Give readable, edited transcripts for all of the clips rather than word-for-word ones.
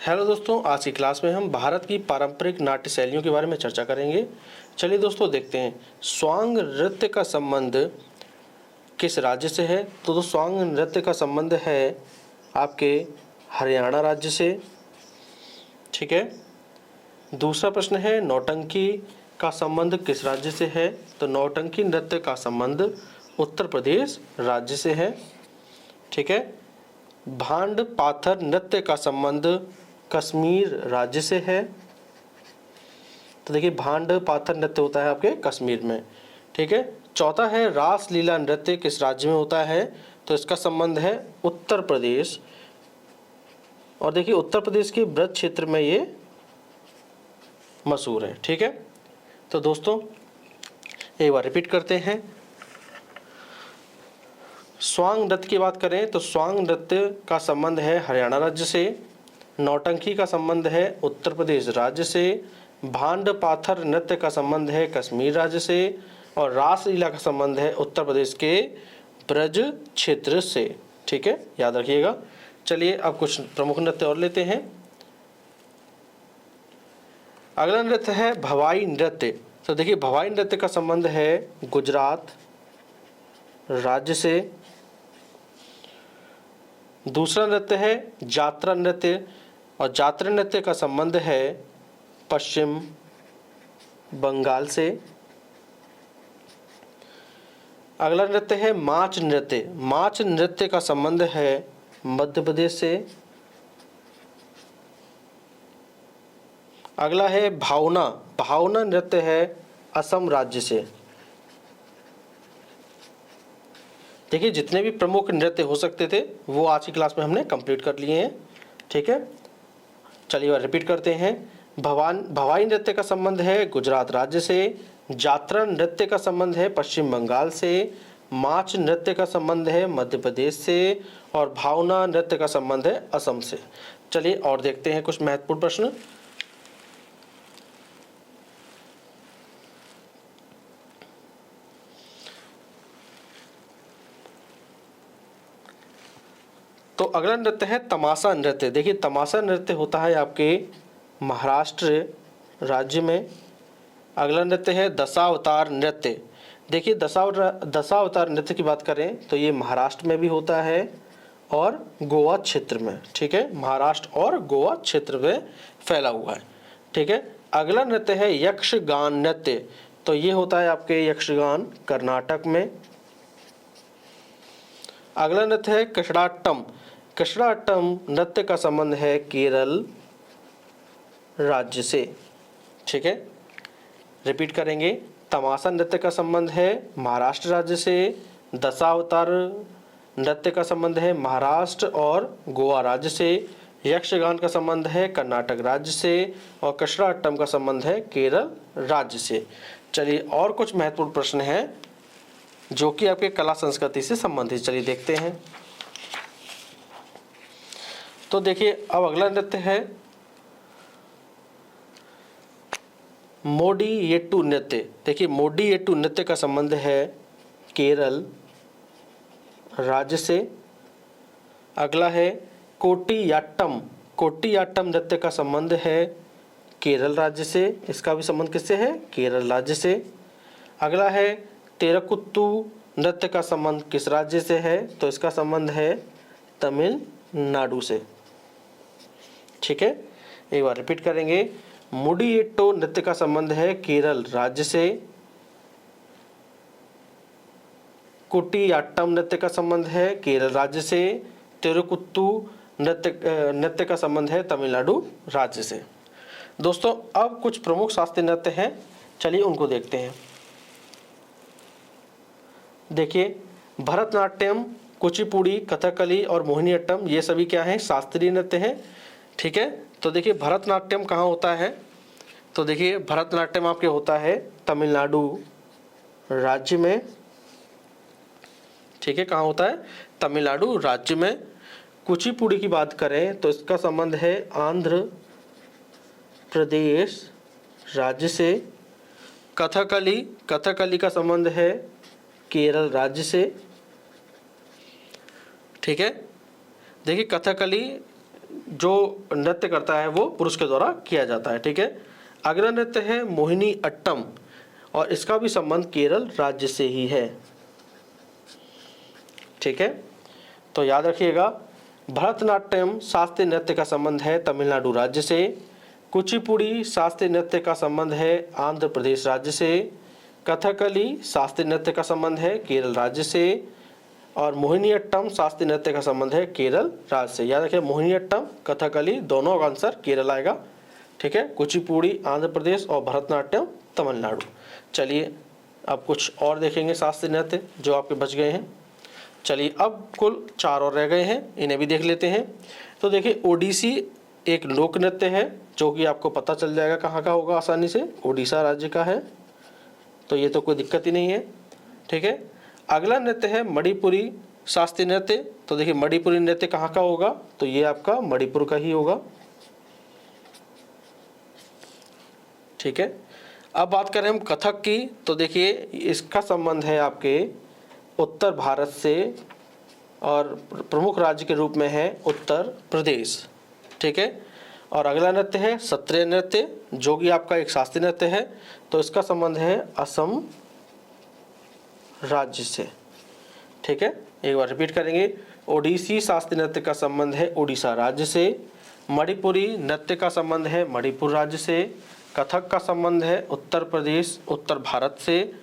Hello दोस्तों, आज की क्लास में हम भारत की पारंपरिक नाट्य शैलियों के बारे में चर्चा करेंगे। चलिए दोस्तों देखते हैं स्वांग नृत्य का संबंध किस राज्य से है। तो स्वांग नृत्य का संबंध है आपके हरियाणा राज्य से। ठीक है। दूसरा प्रश्न है नौटंकी का संबंध किस राज्य से है। तो नौटंकी नृत्य का संबंध उत्तर प्रदेश राज्य से है। ठीक है। भांड पाथर नृत्य का संबंध कश्मीर राज्य से है। तो देखिए भांड पाथर नृत्य होता है आपके कश्मीर में। ठीक है। चौथा है रास लीला नृत्य किस राज्य में होता है। तो इसका संबंध है उत्तर प्रदेश। और देखिए उत्तर प्रदेश के ब्रज क्षेत्र में ये मशहूर है। ठीक है। तो दोस्तों एक बार रिपीट करते हैं। स्वांग नृत्य की बात करें तो स्वांग नृत्य का संबंध है हरियाणा राज्य से। नौटंकी का संबंध है उत्तर प्रदेश राज्य से। भांड पाथर नृत्य का संबंध है कश्मीर राज्य से। और रास लीला का संबंध है उत्तर प्रदेश के ब्रज क्षेत्र से। ठीक है, याद रखिएगा। चलिए अब कुछ प्रमुख नृत्य और लेते हैं। अगला नृत्य है भवाई नृत्य। तो देखिए भवाई नृत्य का संबंध है गुजरात राज्य से। दूसरा नृत्य है जात्रा नृत्य, और जात्रा नृत्य का संबंध है पश्चिम बंगाल से। अगला नृत्य है माच नृत्य। माच नृत्य का संबंध है मध्य प्रदेश से। अगला है भावना। भावना नृत्य है असम राज्य से। देखिए जितने भी प्रमुख नृत्य हो सकते थे वो आज की क्लास में हमने कंप्लीट कर लिए हैं। ठीक है, चलिए रिपीट करते हैं। भवाई नृत्य का संबंध है गुजरात राज्य से। जात्रा नृत्य का संबंध है पश्चिम बंगाल से। माच नृत्य का संबंध है मध्य प्रदेश से। और भावना नृत्य का संबंध है असम से। चलिए और देखते हैं कुछ महत्वपूर्ण प्रश्न। तो अगला नृत्य है तमाशा नृत्य। देखिए तमाशा नृत्य होता है आपके महाराष्ट्र राज्य में। अगला नृत्य है दशावतार नृत्य। देखिए दशावतार नृत्य की बात करें तो ये महाराष्ट्र में भी होता है और गोवा क्षेत्र में। ठीक है, महाराष्ट्र और गोवा क्षेत्र में फैला हुआ है। ठीक है। अगला नृत्य है यक्षगान नृत्य। तो ये होता है आपके यक्षगान कर्नाटक में। अगला नृत्य है कृष्णाट्टम। कृष्णाट्टम नृत्य का संबंध है केरल राज्य से। ठीक है, रिपीट करेंगे। तमाशा नृत्य का संबंध है महाराष्ट्र राज्य से। दशावतार नृत्य का संबंध है महाराष्ट्र और गोवा राज्य से। यक्षगान का संबंध है कर्नाटक राज्य से। और कृष्णाट्टम का संबंध है केरल राज्य से। चलिए और कुछ महत्वपूर्ण प्रश्न हैं जो कि आपके कला संस्कृति से संबंधित। चलिए देखते हैं। तो देखिए अब अगला नृत्य है मोडीयेट्टू नृत्य। देखिए मोडीयेट्टू नृत्य का संबंध है केरल राज्य से। अगला है कोटियाट्टम। कोटियाट्टम नृत्य का संबंध है केरल राज्य से। इसका भी संबंध किससे है? केरल राज्य से। अगला है तेरकुत्तू नृत्य का संबंध किस राज्य से है? तो इसका संबंध है तमिलनाडु से। ठीक है, एक बार रिपीट करेंगे। मुडियेट्टू नृत्य का संबंध है केरल राज्य से। कुटियाट्टम नृत्य का संबंध है केरल राज्य से। तेरुकुत्तू नृत्य का संबंध है तमिलनाडु राज्य से। दोस्तों अब कुछ प्रमुख शास्त्रीय नृत्य हैं, चलिए उनको देखते हैं। देखिए भरतनाट्यम, कुचिपुड़ी, कथकली और मोहिनीअट्टम ये सभी क्या हैं? शास्त्रीय नृत्य हैं। ठीक है, तो देखिए भरतनाट्यम कहाँ होता है? तो देखिए भरतनाट्यम आपके होता है तमिलनाडु राज्य में। ठीक है, कहाँ होता है? तमिलनाडु राज्य में। कुचिपुड़ी की बात करें तो इसका संबंध है आंध्र प्रदेश राज्य से। कथकली का संबंध है केरल राज्य से। ठीक है, देखिए कथकली जो नृत्य करता है वो पुरुष के द्वारा किया जाता है। ठीक है, अगला नृत्य है मोहिनी अट्टम और इसका भी संबंध केरल राज्य से ही है। ठीक है, तो याद रखिएगा, भरतनाट्यम शास्त्रीय नृत्य का संबंध है तमिलनाडु राज्य से, कुचिपुड़ी शास्त्रीय नृत्य का संबंध है आंध्र प्रदेश राज्य से, कथकली शास्त्रीय नृत्य का संबंध है केरल राज्य से, और मोहिनीअट्टम शास्त्रीय नृत्य का संबंध है केरल राज्य से। याद रखिए, मोहिनीअट्टम कथकली दोनों का आंसर केरल आएगा। ठीक है, कुचिपुड़ी आंध्र प्रदेश और भरतनाट्यम तमिलनाडु। चलिए अब कुछ और देखेंगे शास्त्रीय नृत्य जो आपके बच गए हैं। चलिए अब कुल 4 और रह गए हैं, इन्हें भी देख लेते हैं। तो देखिए, ओडिसी एक लोक नृत्य है जो कि आपको पता चल जाएगा कहाँ का होगा आसानी से, उड़ीसा राज्य का है, तो ये तो कोई दिक्कत ही नहीं है। ठीक है, अगला नृत्य है मणिपुरी शास्त्रीय नृत्य। तो देखिए, मणिपुरी नृत्य कहाँ का होगा, तो ये आपका मणिपुर का ही होगा। ठीक है, अब बात करें हम कथक की, तो देखिए इसका संबंध है आपके उत्तर भारत से और प्रमुख राज्य के रूप में है उत्तर प्रदेश। ठीक है, और अगला नृत्य है सत्रिय नृत्य जो कि आपका एक शास्त्रीय नृत्य है, तो इसका संबंध है असम राज्य से। ठीक है, एक बार रिपीट करेंगे, ओडिसी शास्त्रीय नृत्य का संबंध है उड़ीसा राज्य से, मणिपुरी नृत्य का संबंध है मणिपुर राज्य से, कथक का संबंध है उत्तर प्रदेश उत्तर भारत से।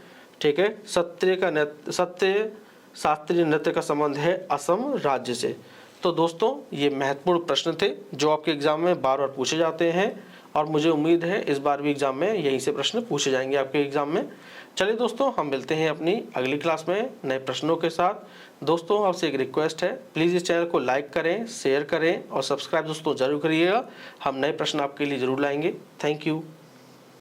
ठीक है, सत्रिय शास्त्रीय नृत्य का संबंध है असम राज्य से। तो दोस्तों, ये महत्वपूर्ण प्रश्न थे जो आपके एग्जाम में बार बार पूछे जाते हैं और मुझे उम्मीद है इस बार भी एग्जाम में यहीं से प्रश्न पूछे जाएंगे आपके एग्जाम में। चलिए दोस्तों, हम मिलते हैं अपनी अगली क्लास में नए प्रश्नों के साथ। दोस्तों, आपसे एक रिक्वेस्ट है, प्लीज़ इस चैनल को लाइक करें, शेयर करें और सब्सक्राइब दोस्तों जरूर करिएगा। हम नए प्रश्न आपके लिए जरूर लाएंगे। Thank you.